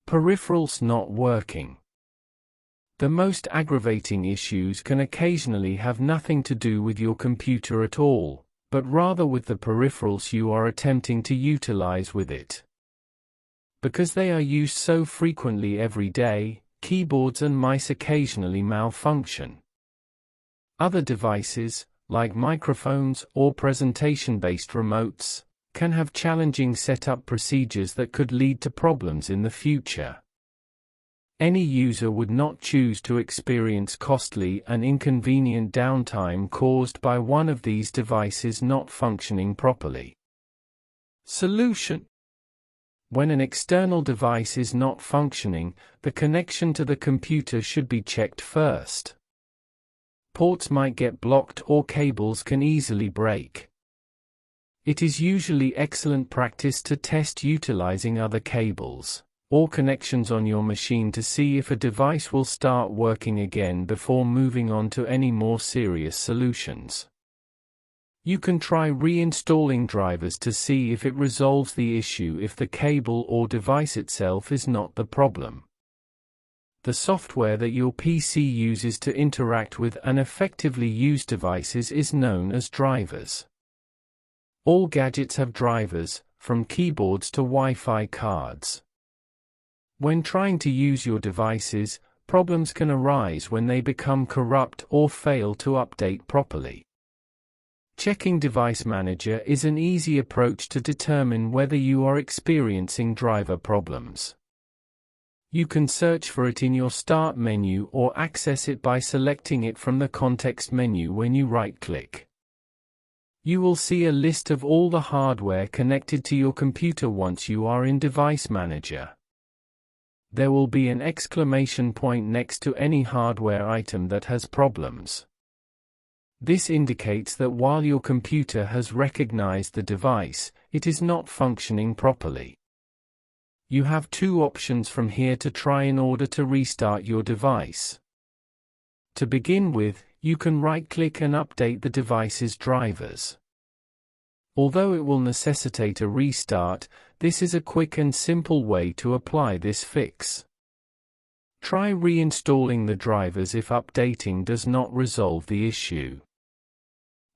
Peripherals not working. The most aggravating issues can occasionally have nothing to do with your computer at all, but rather with the peripherals you are attempting to utilize with it. Because they are used so frequently every day, keyboards and mice occasionally malfunction. Other devices, like microphones or presentation-based remotes, can have challenging setup procedures that could lead to problems in the future. Any user would not choose to experience costly and inconvenient downtime caused by one of these devices not functioning properly. Solution: when an external device is not functioning, the connection to the computer should be checked first. Ports might get blocked or cables can easily break. It is usually excellent practice to test utilizing other cables or connections on your machine to see if a device will start working again before moving on to any more serious solutions. You can try reinstalling drivers to see if it resolves the issue if the cable or device itself is not the problem. The software that your PC uses to interact with and effectively use devices is known as drivers. All gadgets have drivers, from keyboards to Wi-Fi cards. When trying to use your devices, problems can arise when they become corrupt or fail to update properly. Checking Device Manager is an easy approach to determine whether you are experiencing driver problems. You can search for it in your Start menu or access it by selecting it from the context menu when you right-click. You will see a list of all the hardware connected to your computer once you are in Device Manager. There will be an exclamation point next to any hardware item that has problems. This indicates that while your computer has recognized the device, it is not functioning properly. You have two options from here to try in order to restart your device. To begin with, you can right-click and update the device's drivers. Although it will necessitate a restart, this is a quick and simple way to apply this fix. Try reinstalling the drivers if updating does not resolve the issue.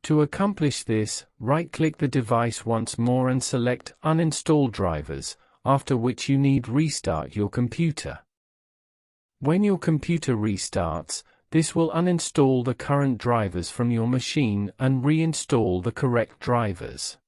To accomplish this, right-click the device once more and select Uninstall Drivers, after which you need restart your computer. When your computer restarts, this will uninstall the current drivers from your machine and reinstall the correct drivers.